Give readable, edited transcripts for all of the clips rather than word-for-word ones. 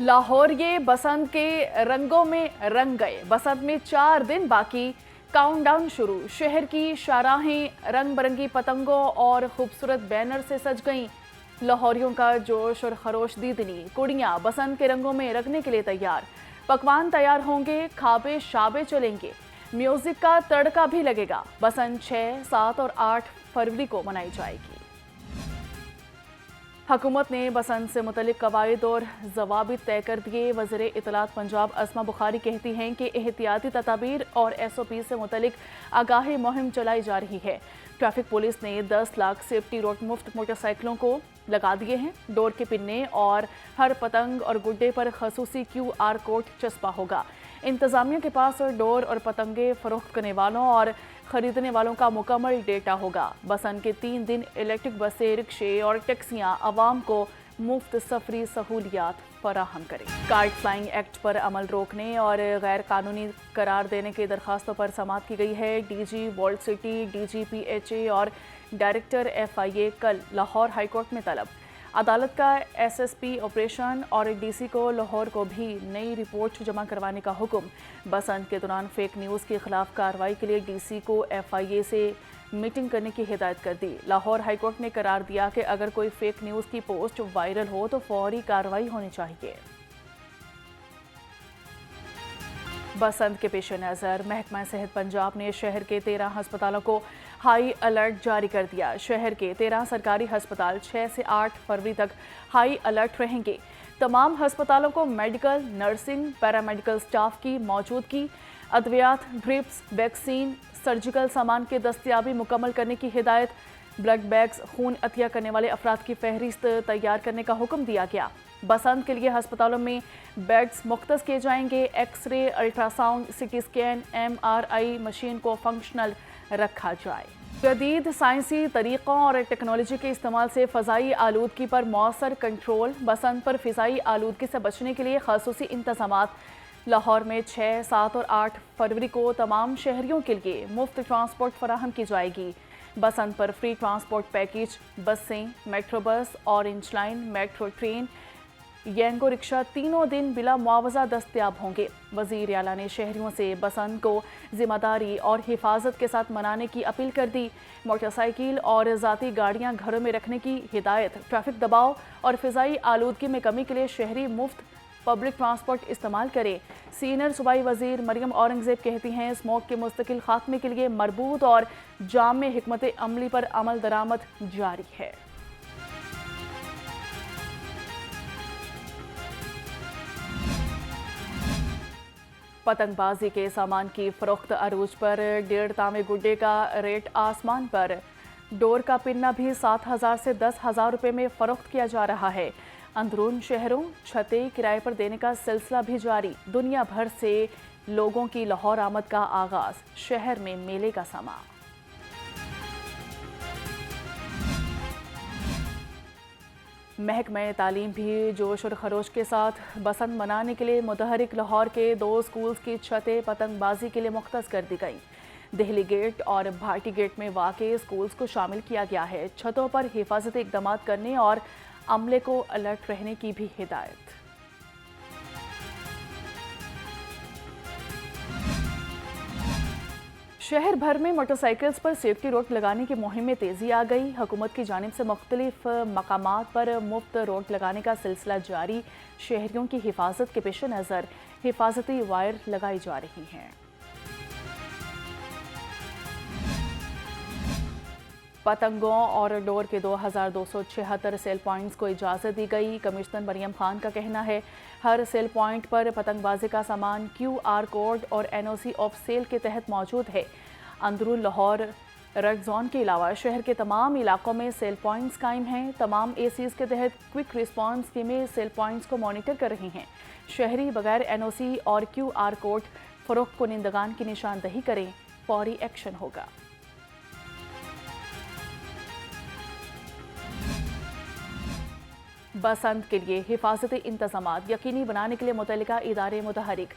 लाहौर ये बसंत के रंगों में रंग गए। बसंत में 4 दिन बाकी, काउंटडाउन शुरू। शहर की शाहराहें रंग बिरंगी पतंगों और खूबसूरत बैनर से सज गईं। लाहौरियों का जोश और खरोश दीदनी। कुड़ियां बसंत के रंगों में रंगने के लिए तैयार। पकवान तैयार होंगे, खाबे शाबे चलेंगे, म्यूजिक का तड़का भी लगेगा। बसंत 6, 7 और 8 फरवरी को मनाई जाएगी। हुकूमत ने बसंत से मुतल्लिक कवायद और ज़वाबित तय कर दिए। वज़ीर इत्तलात पंजाब अस्मा बुखारी कहती हैं कि एहतियाती तदाबीर और SOP से मुतल्लिक आगाही मुहिम चलाई जा रही है। ट्रैफिक पुलिस ने 10 लाख सेफ्टी रोड मुफ्त मोटरसाइकिलों को लगा दिए हैं। डोर के पिन्ने और हर पतंग और गुड्डे पर खसूसी QR कोड चस्पा होगा। इंतज़ामिया के पास डोर और पतंगे फरोख्त करने वालों और खरीदने वालों का मुकम्मल डेटा होगा। बसंत के 3 दिन इलेक्ट्रिक बसें, रिक्शे और टैक्सियां आवाम को मुफ्त सफरी सहूलियात फराहम करें। काइट फ्लाइंग एक्ट पर अमल रोकने और गैर कानूनी करार देने की दरखास्तों पर समाअत की गई है। DG world city, DGP HA और डायरेक्टर FIA कल लाहौर हाईकोर्ट में तलब। अदालत का SSP ऑपरेशन और DC को लाहौर को भी नई रिपोर्ट जमा करवाने का हुक्म। बसंत के दौरान फेक न्यूज़ के खिलाफ कार्रवाई के लिए DC को FIA से मीटिंग करने की हिदायत कर दी। लाहौर हाईकोर्ट ने करार दिया कि अगर कोई फेक न्यूज़ की पोस्ट वायरल हो तो फौरी कार्रवाई होनी चाहिए। बसंत के पेश नज़र महकमा सेहत पंजाब ने शहर के 13 हस्पतालों को हाई अलर्ट जारी कर दिया। शहर के 13 सरकारी हस्पताल 6 से 8 फरवरी तक हाई अलर्ट रहेंगे। तमाम हस्पतालों को मेडिकल, नर्सिंग, पैरामेडिकल स्टाफ की मौजूदगी, अद्वियात, ड्रिप्स, वैक्सीन, सर्जिकल सामान की दस्तयाबी मुकम्मल करने की हिदायत। ब्लड बैग्स, खून अतिया करने वाले अफराद की फहरिस्त तैयार करने का हुक्म दिया गया। बसंत के लिए अस्पतालों में बेड्स मुख्तस किए जाएंगे। X-ray, ultrasound, CT scan, MRI machine को फंक्शनल रखा जाए। जदीद साइंसी तरीक़ों और टेक्नोलॉजी के इस्तेमाल से फ़ज़ाई आलूदगी पर मौसर कंट्रोल। बसंत पर फ़िज़ाई आलूदगी से बचने के लिए ख़ासूसी इंतज़ामात। लाहौर में 6, 7 और 8 फरवरी को तमाम शहरियों के लिए मुफ्त ट्रांसपोर्ट फराहम की जाएगी। बसंत पर फ्री ट्रांसपोर्ट पैकेज, बसें, metro bus, orange line, metro train, Yango रिक्शा तीनों दिन बिला मुआवजा दस्तयाब होंगे। वज़ीर आला ने शहरियों से बसंत को जिम्मेदारी और हिफाजत के साथ मनाने की अपील कर दी। मोटरसाइकिल और ज़ाती गाड़ियां घरों में रखने की हिदायत। ट्रैफिक दबाव और फ़िज़ाई आलूदगी में कमी के लिए शहरी मुफ्त पब्लिक ट्रांसपोर्ट इस्तेमाल करें। सीनियर सूबाई वज़ीर मरियम औरंगज़ेब कहती हैं स्मोक के मुस्तकिल खात्मे के लिए मरबूत और जाम हिकमत अमली पर अमल दरामद जारी है। पतंगबाजी के सामान की फरोख्त अरूज पर 1.5 तामे गुड्डे का रेट आसमान पर। डोर का पिन्ना भी 7,000 से 10,000 रुपये में फरोख्त किया जा रहा है। अंदरून शहरों छतें किराए पर देने का सिलसिला भी जारी। दुनिया भर से लोगों की लाहौर आमद का आगाज। शहर में मेले का समा। महकमा तालीम भी जोश और खरोश के साथ बसंत मनाने के लिए मुतहरिक। लाहौर के 2 स्कूल्स की छतें पतंगबाजी के लिए मुख्तस कर दी गई। दिल्ली गेट और भाटी गेट में वाक़े स्कूल्स को शामिल किया गया है। छतों पर हिफाजती इक़दाम करने और अमले को अलर्ट रहने की भी हिदायत। शहर भर में मोटरसाइकिल्स पर सेफ्टी रोड लगाने की मुहिम में तेज़ी आ गई। हुकूमत की जानिब से मुख्तलिफ मकामात पर मुफ्त रोड लगाने का सिलसिला जारी। शहरियों की हिफाजत के पेश नज़र हिफाजती वायर लगाई जा रही हैं। पतंगों और डोर के 2,276 सेल पॉइंट्स को इजाज़त दी गई। कमिश्नर मरियम खान का कहना है हर सेल पॉइंट पर पतंगबाजी का सामान QR कोड और NOC ऑफ सेल के तहत मौजूद है। अंदरून लाहौर रेड जोन के अलावा शहर के तमाम इलाकों में सेल पॉइंट्स कायम हैं। तमाम ACs के तहत क्विक रिस्पॉन्स टीमें सेल पॉइंट्स को मॉनिटर कर रही हैं। शहरी बगैर NOC और QR कोड फरोख्त कुनिंदगान की निशानदही करें, फौरी एक्शन होगा। बसंत के लिए हिफाजती इंतज़ामात यकीनी बनाने के लिए मुतल्लिका इदारे मुतहरिक।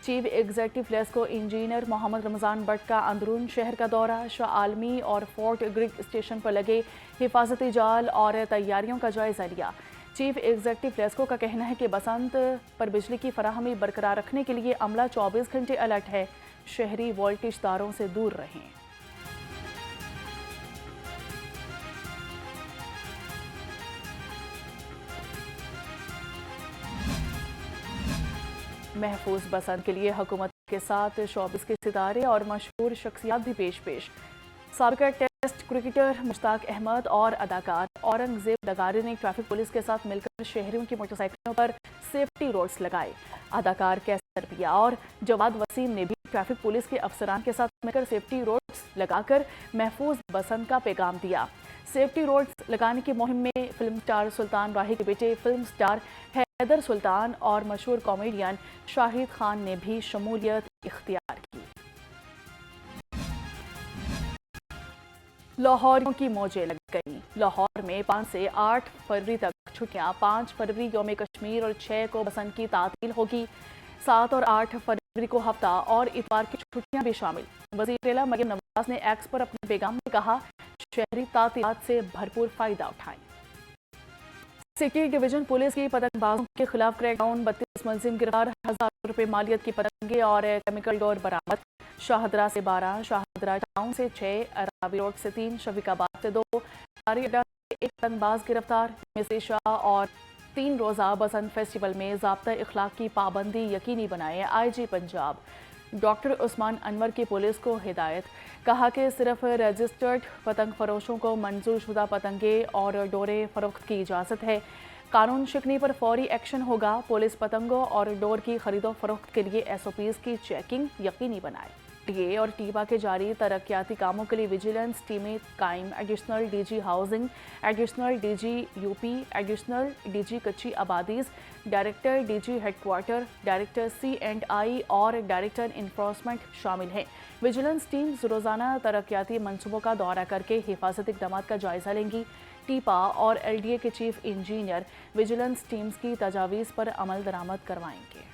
Chief executive LESCO engineer Mohammad Ramzan Bhatt का अंदरून शहर का दौरा। शाह आलमी और फोर्ट ग्रिग स्टेशन पर लगे हिफाजती जाल और तैयारियों का जायजा लिया। चीफ एग्जीक्यूटिव लेस्को का कहना है कि बसंत पर बिजली की फराहमी बरकरार रखने के लिए अमला 24 घंटे अलर्ट है। शहरी वोल्टेज तारों से दूर रहें। महफूज बसंत के लिए हुकूमत के साथ शोबिस के सितारे और मशहूर शख्सियात भी पेश। साबिका टेस्ट क्रिकेटर मुश्ताक अहमद और अदाकार औरंगजेब दगारी ने ट्रैफिक पुलिस के साथ मिलकर शहरियों की मोटरसाइकिलों पर सेफ्टी रोड्स लगाए। अदाकार कैसर पिया और जवाद वसीम ने भी ट्रैफिक पुलिस के अफसरान के साथ मिलकर सेफ्टी रोड्स लगाकर महफूज बसंत का पैगाम दिया। सेफ्टी रोड्स लगाने की मुहिम में फिल्म स्टार सुल्तान राही के बेटे फिल्म स्टार हैदर सुल्तान और मशहूर कॉमेडियन शाहिद खान ने भी शमूलियत इख्तियार की। लाहौरियों की मौजें लग गई। लाहौर में 5 से 8 फरवरी तक छुट्टियां, 5 फरवरी यौम कश्मीर और 6 को बसंत की तातील होगी। 7 और 8 फरवरी को हफ्ता और इतवार की छुट्टियां भी शामिल। वज़ीर आला मरियम नवाज ने एक्स पर अपने पैगाम में कहा, शहरी तातीलात से भरपूर फायदा उठाएं। सिटी डिवीजन पुलिस की पतंगबाजों के खिलाफ क्रैकडाउन, 32 मुलजिम गिरफ्तार, 1000 रुपये मालियत की पतंगे और केमिकल डोर बरामद। शाहदरा से 12, शाहदरा टाउन से 6, अराबी रोड से 3, शफीकाबाद से 2, तारी अड्डा से 1 पतंगबाज गिरफ्तार। मिस्री शाह और 3 रोज़ा बसंत फेस्टिवल में ज़ाब्ता इखलाक की पाबंदी यकीनी बनाए। IG पंजाब डॉक्टर उस्मान अनवर की पुलिस को हिदायत, कहा कि सिर्फ रजिस्टर्ड पतंग फरोशों को मंजूर शुदा पतंगे और डोरे फरोख्त की इजाज़त है। कानून शिकनी पर फौरी एक्शन होगा। पुलिस पतंगों और डोर की खरीदो फरोख्त के लिए SOPs की चेकिंग यकीनी बनाए। टीए और टीबा के जारी तरक्याती कामों के लिए विजिलेंस टीमें कायम। Additional DG housing, additional DG UP, additional DG कच्ची आबादीज, director DG headquarter, director C&I और डायरेक्टर इन्फोर्समेंट शामिल हैं। विजिलेंस टीम रोज़ाना तरक्याती मंसूबों का दौरा करके हिफाजती इक़दामात का जायजा लेंगी। टीपा और LDA के चीफ इंजीनियर विजिलेंस टीम्स की तजावीज़ पर अमल दरामद करवाएंगे।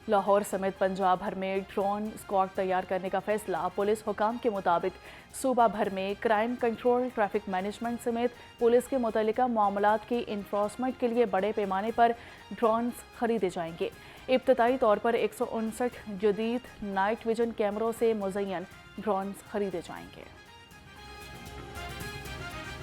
लाहौर समेत पंजाब भर में ड्रोन स्क्वाड तैयार करने का फैसला। पुलिस हुकाम के मुताबिक सूबा भर में क्राइम कंट्रोल, ट्रैफिक मैनेजमेंट समेत पुलिस के मुतल्लिका मामलात की इन्फोर्समेंट के लिए बड़े पैमाने पर ड्रोन्स खरीदे जाएंगे। इब्तदाई तौर पर 159 जदीद नाइट विजन कैमरों से मुज़य्यन ड्रोन्स खरीदे जाएंगे।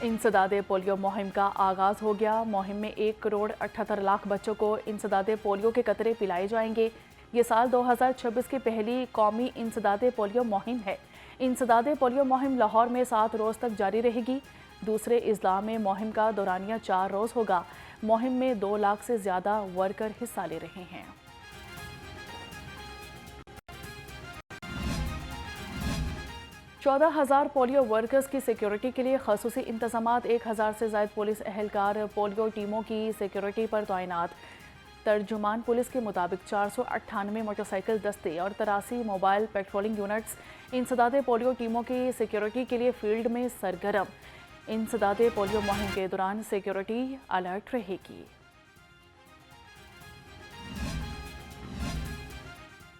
इंसदादे पोलियो मुहिम का आगाज़ हो गया। मुहिम में 1 करोड़ 78 लाख बच्चों को इंसदादे पोलियो के कतरे पिलाए जाएंगे। ये साल 2026 की पहली कौमी इंसदादे पोलियो मुहिम है। इंसदादे पोलियो मुहिम लाहौर में 7 रोज़ तक जारी रहेगी। दूसरे इज़्ला में मुहिम का दौरानिया 4 रोज़ होगा। मुहिम में 2 लाख से ज़्यादा वर्कर हिस्सा ले रहे हैं। चौदह 1000 पोलियो वर्कर्स की सिक्योरिटी के लिए खसूसी इंतजामात। 1000 से ज़ायद पुलिस एहलकार पोलियो टीमों की सिक्योरिटी पर तैनात। तर्जुमान पुलिस के मुताबिक 498 मोटरसाइकिल दस्ते और 83 मोबाइल पेट्रोलिंग यूनिट्स इंसदादे पोलियो टीमों की सिक्योरिटी के लिए फील्ड में सरगर्म। इंसदादे पोलियो मुहिम के दौरान सिक्योरिटी अलर्ट रहेगी।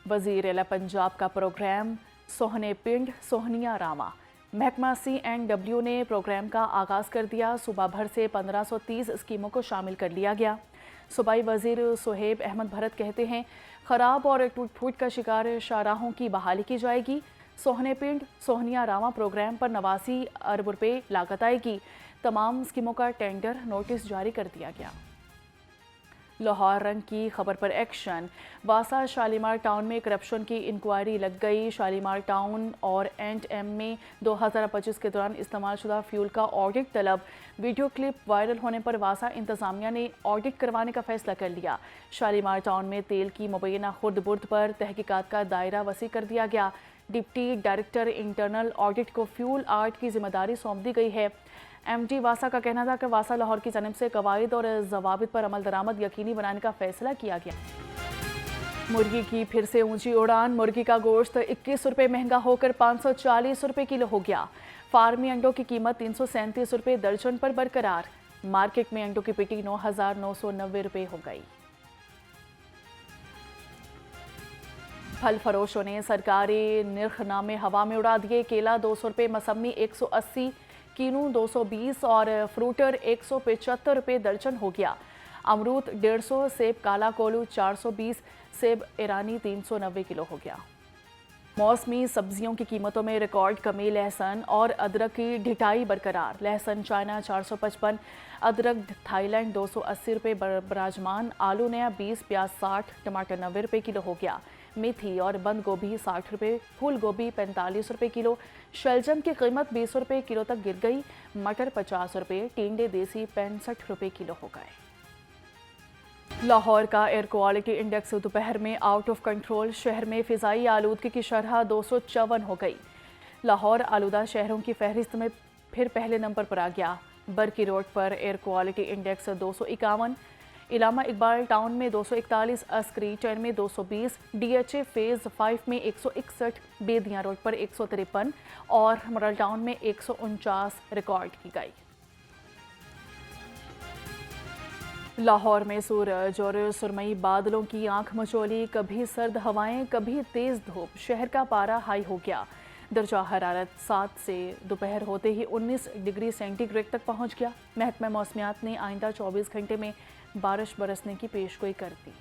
वज़ीर आला पंजाब का प्रोग्राम सोहने पिंड सोहनिया रामा। महकमा C&W ने प्रोग्राम का आगाज़ कर दिया। सूबा भर से 1530 स्कीमों को शामिल कर लिया गया। सूबाई वज़ीर सुहेब अहमद भरत कहते हैं, ख़राब और टूट फूट का शिकार शाहराहों की बहाली की जाएगी। सोहने पिंड सोहनिया रामा प्रोग्राम पर 89 अरब रुपये लागत आएगी। तमाम स्कीमों का टेंडर नोटिस जारी कर दिया गया। लाहौर रंग की खबर पर एक्शन। वासा शालीमार टाउन में करप्शन की इंक्वायरी लग गई। शालीमार टाउन और N&M में 2025 के दौरान इस्तेमाल शुदा फ्यूल का ऑडिट तलब। वीडियो क्लिप वायरल होने पर वासा इंतजामिया ने ऑडिट करवाने का फैसला कर लिया। शालीमार टाउन में तेल की मुबैना खुर्द बुर्द पर तहकीकात का दायरा वसी कर दिया गया। डिप्टी डायरेक्टर इंटरनल ऑडिट को फ्यूल आर्ट की जिम्मेदारी सौंप दी गई है। MD वासा का कहना था कि वासा लाहौर की जानिब से कवायद और जवाबित पर अमल दरामद यकीनी बनाने का फैसला किया गया। मुर्गी की फिर से ऊंची उड़ान। मुर्गी का गोश्त 21 रुपये महंगा होकर 540 रुपये किलो हो गया। फार्मी अंडों की कीमत 337 रुपये दर्जन पर बरकरार। मार्केट में अंडों की पेटी 9,990 रुपये हो गई। फल फरोशों ने सरकारी निर्खनामे हवा में उड़ा दिए। केला 200 रुपये, मौसमी 180, कीनू 220 और फ्रूटर 175 रुपये दर्जन हो गया। अमरूद 150, सेब काला कोलू 420, सेब ईरानी 390 किलो हो गया। मौसमी सब्जियों की कीमतों में रिकॉर्ड कमी। लहसुन और अदरक की ढिठाई बरकरार। लहसुन चाइना 455, अदरक थाईलैंड 280 रुपये बराजमान। आलू नया 20, प्याज 60, टमाटर 90 रुपये किलो हो गया। मेथी और बंद गोभी 60 रुपये, फूल गोभी 45 रुपये किलो। शलजम की कीमत 20 रुपये किलो तक गिर गई। मटर 50 रुपये, टिंडे देसी 65 रुपये किलो हो गए। लाहौर का एयर क्वालिटी इंडेक्स दोपहर में आउट ऑफ कंट्रोल। शहर में फिजाई आलूदगी की शरह 254 हो गई। लाहौर आलूदा शहरों की फहरिस्त में फिर पहले नंबर पर आ गया। बरकी रोड पर air quality index 251, Allama Iqbal town में 241, अस्करी टर्न में 220, DHA फेज 5 में 161, बेदियां रोड पर 153 और मॉडल टाउन में 149 रिकॉर्ड की गई। लाहौर में सूरज और सुरमई बादलों की आंख मचोली। कभी सर्द हवाएं, कभी तेज धूप। शहर का पारा हाई हो गया। दर्जा हरारत 7 से दोपहर होते ही 19 डिग्री सेंटीग्रेड तक पहुंच गया। महकमा मौसमियात ने आइंदा 24 घंटे में बारिश बरसने की पेशगोई कर दी।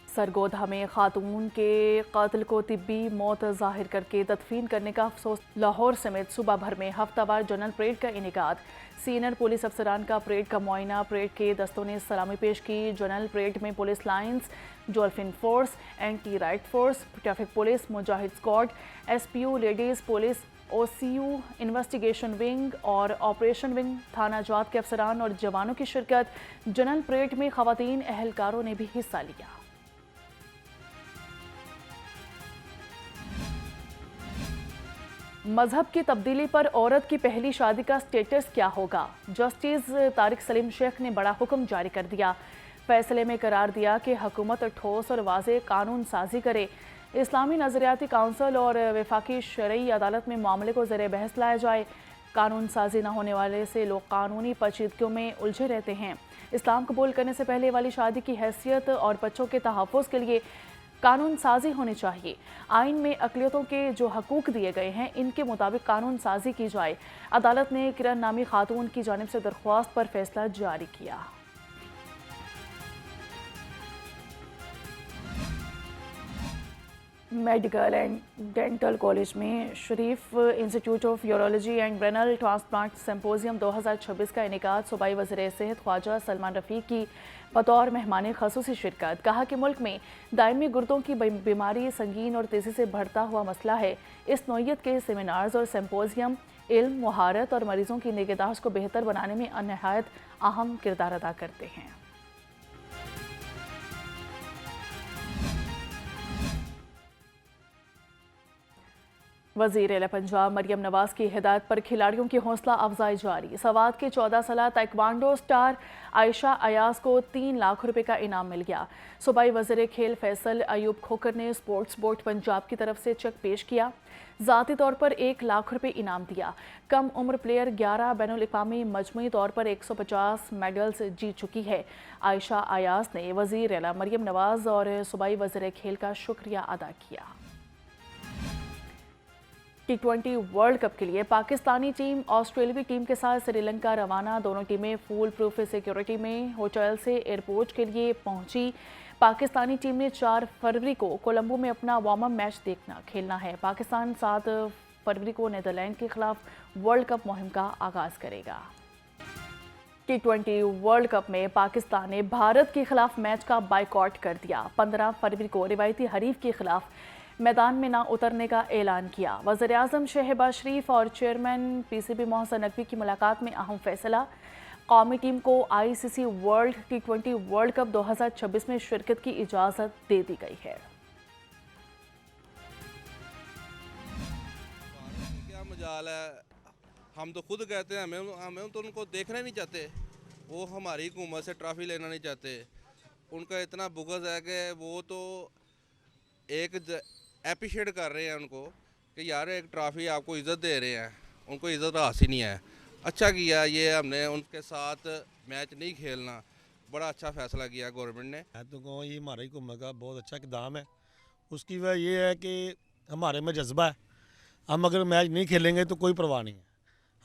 सरगोधा में खातून के कातिल को तिब्बी मौत जाहिर करके तदफीन करने का अफसोस। लाहौर समेत सूबा भर में हफ्तावार जनरल परेड का इनेकाद। सीनियर पुलिस अफसरान का परेड का मुआयना। परेड के दस्तों ने सलामी पेश की। जनरल परेड में police lines, dolphin force, anti riot force, traffic police, Mujahid squad, SPU ladies police, OCU investigation wing और ऑपरेशन विंग, थाना जात के अफसरान और जवानों की शिरकत। जनरल परेड में खवातीन अहलकारों ने भी हिस्सा लिया। मजहब की तब्दीली पर औरत की पहली शादी का स्टेटस क्या होगा? जस्टिस तारिक सलीम शेख ने बड़ा हुक्म जारी कर दिया। फैसले में करार दिया कि हुकूमत ठोस और वाज़ेह कानून साजी करे। इस्लामी नज़रियाती काउंसिल और वफाकी शरई अदालत में मामले को ज़ेरे बहस लाया जाए। कानून साजी न होने वाले से लोग कानूनी पेचीदगियों में उलझे रहते हैं। इस्लाम कबूल करने से पहले वाली शादी की हैसियत और बच्चों के तहफ़्फ़ुज़ के लिए कानून साजी होनी चाहिए। आइन में अक़लियतों के जो हकूक़ दिए गए हैं, इनके मुताबिक कानून साजी की जाए। अदालत ने किरण नामी खातून की जानिब से दरख्वास्त पर फैसला जारी किया। मेडिकल एंड डेंटल कॉलेज में Sharif institute of urology and renal transplant symposium 2026 का इनेकाद। सूबाई वज़ीर सेहत ख्वाजा सलमान रफ़ीक की बतौर मेहमान ख़ुसूसी शिरकत। कहा कि मुल्क में दायमी गुर्दों की बीमारी संगीन और तेज़ी से बढ़ता हुआ मसला है। इस नौइयत के सेमिनार्स और सिंपोजियम इल्म, महारत और मरीजों की निगहदाश्त को बेहतर बनाने में नहायत अहम किरदार अदा करते हैं। वज़ीर आला पंजाब मरियम नवाज की हिदायत पर खिलाड़ियों की हौसला अफजाई जारी। सवात के 14 साला ताइक्वांडो स्टार आयशा अयाज को 3 लाख रुपए का इनाम मिल गया। सूबाई वज़ीर खेल फैसल अयूब खोकर ने स्पोर्ट्स बोर्ड पंजाब की तरफ से चेक पेश किया। ज़ाती तौर पर 1 लाख रुपए इनाम दिया। कम उम्र प्लेयर 11 बैनुल अक़वामी मजमूई तौर पर 150 मेडल्स जीत चुकी है। आयशा अयाज ने वज़ीर आला मरियम नवाज और सूबाई वज़ीर खेल का शुक्रिया अदा किया। T20 वर्ल्ड कप के लिए पाकिस्तानी टीम ऑस्ट्रेलियाई टीम के साथ श्रीलंका रवाना। दोनों टीमें फुल प्रूफ सिक्योरिटी में होटल से एयरपोर्ट के लिए पहुंची। पाकिस्तानी टीम ने 4 फरवरी को कोलंबो में अपना वार्म अप मैच खेलना है। पाकिस्तान 7 फरवरी को नीदरलैंड के खिलाफ वर्ल्ड कप मुहिम का आगाज करेगा। T20 वर्ल्ड कप में पाकिस्तान ने भारत के खिलाफ मैच का बाइकआउट कर दिया। 15 फरवरी को रिवायती हरीफ के खिलाफ मैदान में ना उतरने का ऐलान किया। वज़ीर आज़म शहबाज शरीफ और चेयरमैन PCB मोहसिन नकवी की मुलाकात में अहम फैसला। कौमी टीम को ICC world T20 world cup 2026 में शिरकत की इजाज़त दे दी गई है। क्या मजाल है, हम तो खुद कहते हैं हमें तो उनको देखना नहीं चाहते। वो हमारी हुकूमत से ट्रॉफी लेना नहीं चाहते। उनका इतना बुग़्ज़ है कि वो तो एक एप्रिशिएट कर रहे हैं उनको कि यार एक ट्रॉफी आपको इज़्ज़त दे रहे हैं। उनको इज़्ज़त हासिल नहीं है। अच्छा किया ये हमने उनके साथ मैच नहीं खेलना, बड़ा अच्छा फ़ैसला किया गवर्नमेंट ने। मैं तो कहूँ ये हमारी हुकूमत का बहुत अच्छा इक़दाम है اس کی وجہ یہ ہے کہ ہمارے میں جذبہ ہے. ہم اگر میچ نہیں کھیلیں گے تو کوئی پرواہ نہیں ہے.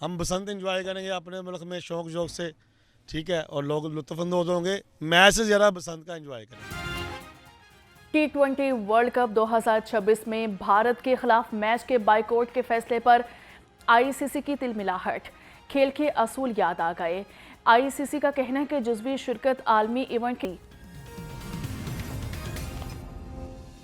ہم بسنت انجوائے کریں گے اپنے ملک میں شوق شوق سے, ٹھیک ہے, اور لوگ لطف اندوز ہوں گے. میچ سے زیادہ بسنت کا انجوائے کریں گے. T20 ورلڈ کپ 2026 میں بھارت کے خلاف میچ کے بائیکاٹ کے فیصلے پر ICC کی تلملاہٹ. کھیل کے اصول یاد آ گئے. ICC کا کہنا ہے کہ جزوی شرکت عالمی ایونٹ کی